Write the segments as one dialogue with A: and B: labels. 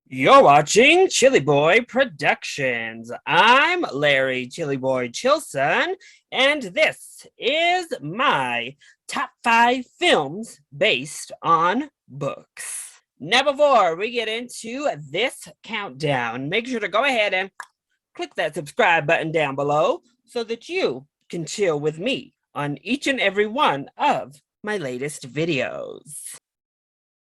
A: You're watching ChillyBoy Productions. I'm Larry ChillyBoy Chilson, and this is my top 5 films based on books. Now, before we get into this countdown, make sure to go ahead and click that subscribe button down below so that you can chill with me on each and every one of my latest videos.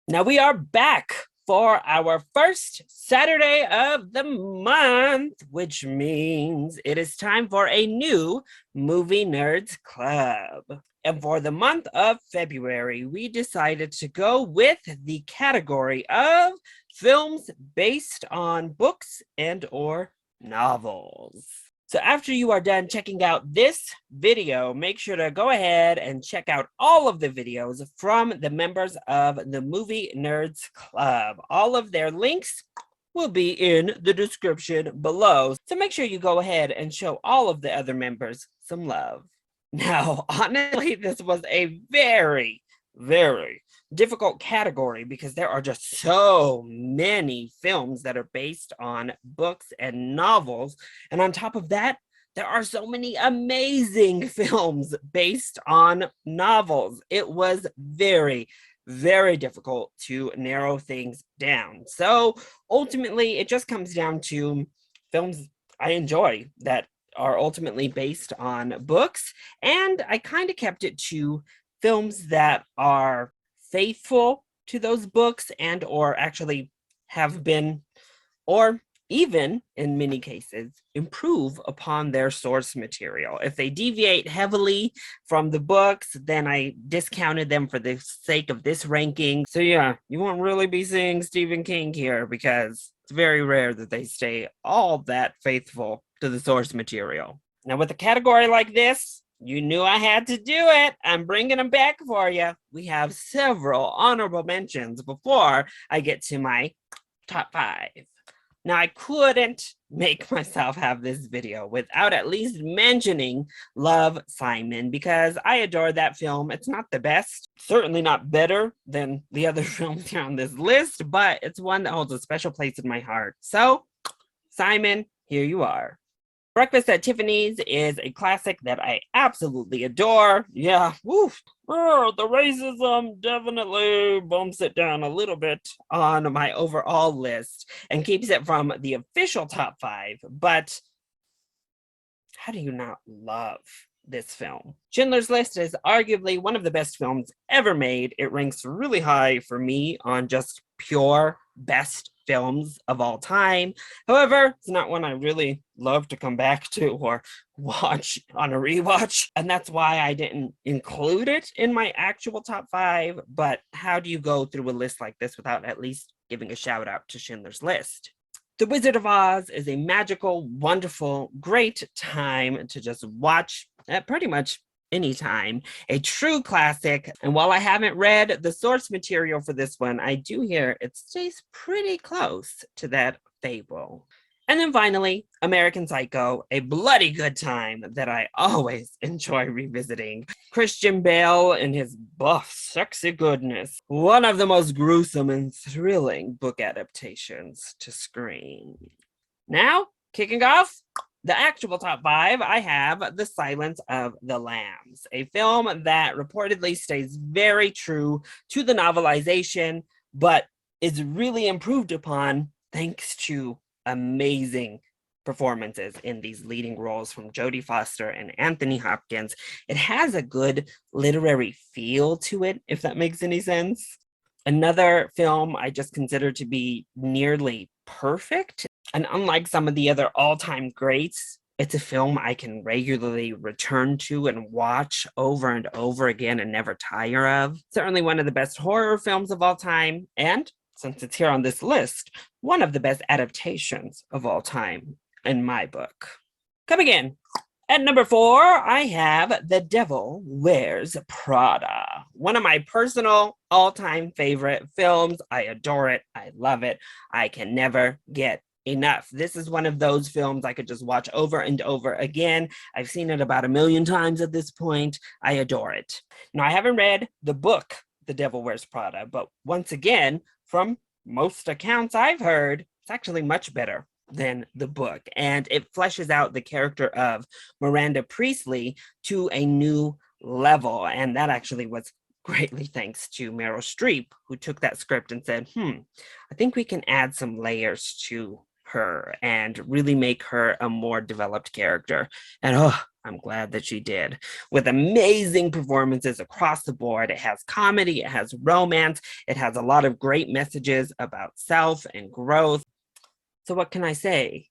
A: Now we are back for our first Saturday of the month, which means it is time for a new Movie Nerds Club. And for the month of February, we decided to go with the category of films based on books and or novels. So after you are done checking out this video, make sure to go ahead and check out all of the videos from the members of the Movie Nerds Club. All of their links will be in the description below. So make sure you go ahead and show all of the other members some love. Now, honestly, this was a very difficult category because there are just so many films that are based on books and novels. And on top of that, there are so many amazing films based on novels. It was very difficult to narrow things down. So ultimately, it just comes down to films I enjoy that are ultimately based on books. And I kind of kept it to films that are faithful to those books and or actually have been, or even in many cases, improve upon their source material. If they deviate heavily from the books, then I discounted them for the sake of this ranking. So yeah, you won't really be seeing Stephen King here because it's very rare that they stay all that faithful to the source material. Now, with a category like this, you knew I had to do it. I'm bringing them back for you. We have several honorable mentions before I get to my top 5. Now, I couldn't make myself have this video without at least mentioning Love, Simon, because I adore that film. It's not the best, certainly not better than the other films here on this list, but it's one that holds a special place in my heart. So, Simon, here you are. Breakfast at Tiffany's is a classic that I absolutely adore. Yeah, woof. Oh, the racism definitely bumps it down a little bit on my overall list and keeps it from the official top 5. But how do you not love this film? Schindler's List is arguably one of the best films ever made. It ranks really high for me on just pure best films of all time. However, it's not one I really love to come back to or watch on a rewatch, and that's why I didn't include it in my actual top 5. But how do you go through a list like this without at least giving a shout out to Schindler's List? The Wizard of Oz is a magical, wonderful, great time to just watch at pretty much anytime. A true classic. And while I haven't read the source material for this one, I do hear it stays pretty close to that fable. And then finally, American Psycho, a bloody good time that I always enjoy revisiting. Christian Bale and his buff, sexy goodness. One of the most gruesome and thrilling book adaptations to screen. Now, kicking off the actual top 5, I have The Silence of the Lambs, a film that reportedly stays very true to the novelization, but is really improved upon thanks to amazing performances in these leading roles from Jodie Foster and Anthony Hopkins. It has a good literary feel to it, if that makes any sense. Another film I just consider to be nearly perfect. And unlike some of the other all-time greats, it's a film I can regularly return to and watch over and over again and never tire of. Certainly one of the best horror films of all time, and since it's here on this list, one of the best adaptations of all time in my book. Coming in at number 4, I have The Devil Wears Prada, one of my personal all-time favorite films. I adore it. I love it. I can never get enough. This is one of those films I could just watch over and over again. I've seen it about 1,000,000 times at this point. I adore it. Now, I haven't read the book, The Devil Wears Prada, but once again, from most accounts I've heard, it's actually much better than the book. And it fleshes out the character of Miranda Priestley to a new level. And that actually was greatly thanks to Meryl Streep, who took that script and said, I think we can add some layers to her and really make her a more developed character. And I'm glad that she did. With amazing performances across the board. It has comedy, it has romance, it has a lot of great messages about self and growth. So what can I say?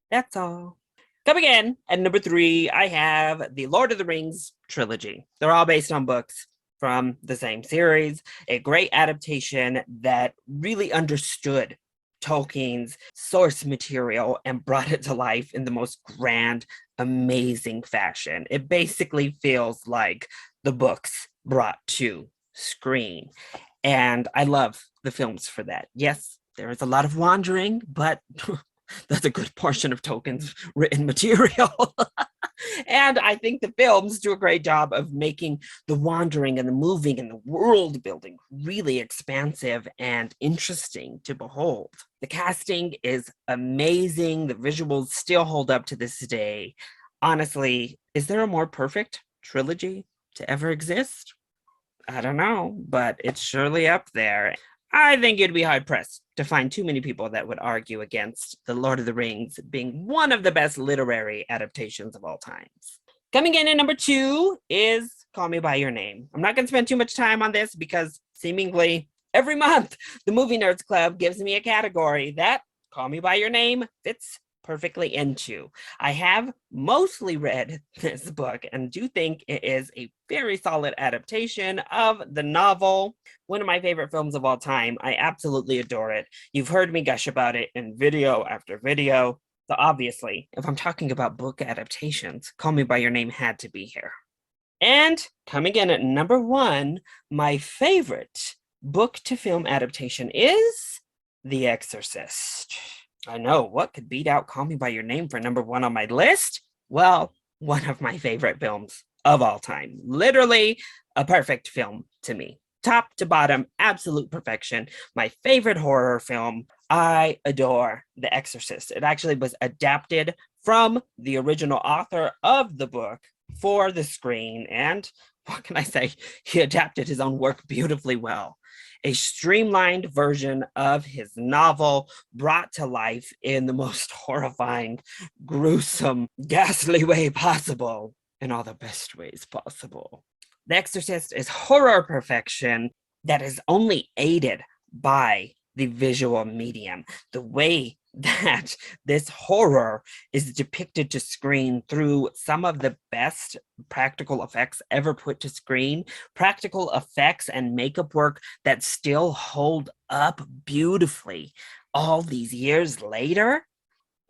A: That's all. Coming in at number 3, I have the Lord of the Rings trilogy. They're all based on books from the same series, a great adaptation that really understood Tolkien's source material and brought it to life in the most grand, amazing fashion. It basically feels like the books brought to screen. And I love the films for that. Yes, there is a lot of wandering, but that's a good portion of Tolkien's written material. And I think the films do a great job of making the wandering and the moving and the world building really expansive and interesting to behold. The casting is amazing. The visuals still hold up to this day. Honestly, is there a more perfect trilogy to ever exist? I don't know, but it's surely up there. I think you'd be hard-pressed to find too many people that would argue against The Lord of the Rings being one of the best literary adaptations of all times. Coming in at number 2 is Call Me By Your Name. I'm not going to spend too much time on this because seemingly every month the Movie Nerds Club gives me a category that Call Me By Your Name fits perfectly into. I have mostly read this book and do think it is a very solid adaptation of the novel. One of my favorite films of all time. I absolutely adore it. You've heard me gush about it in video after video. So obviously, if I'm talking about book adaptations, Call Me By Your Name had to be here. And coming in at number 1, my favorite book to film adaptation is The Exorcist. I know, what could beat out Call Me By Your Name for number 1 on my list? Well, one of my favorite films of all time. Literally a perfect film to me. Top to bottom, absolute perfection. My favorite horror film. I adore The Exorcist. It actually was adapted from the original author of the book for the screen. And what can I say? He adapted his own work beautifully well. A streamlined version of his novel brought to life in the most horrifying, gruesome, ghastly way possible, in all the best ways possible. The Exorcist is horror perfection that is only aided by the visual medium. The way that this horror is depicted to screen through some of the best practical effects ever put to screen, practical effects and makeup work that still hold up beautifully all these years later,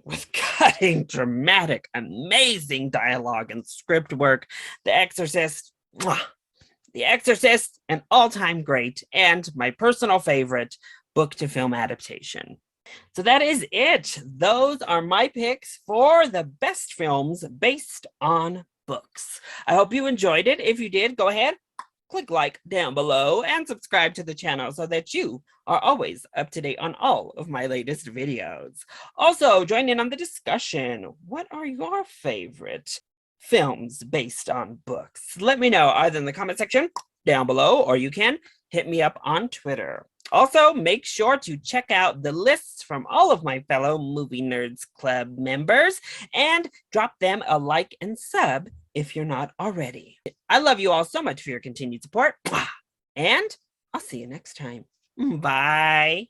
A: with cutting, dramatic, amazing dialogue and script work. The Exorcist, The Exorcist, an all-time great and my personal favorite book to film adaptation. So that is it. Those are my picks for the best films based on books. I hope you enjoyed it. If you did, go ahead, click like down below and subscribe to the channel so that you are always up to date on all of my latest videos. Also, join in on the discussion. What are your favorite films based on books? Let me know either in the comment section down below, or you can hit me up on Twitter. Also, make sure to check out the lists from all of my fellow Movie Nerds Club members and drop them a like and sub if you're not already. I love you all so much for your continued support, and I'll see you next time. Bye.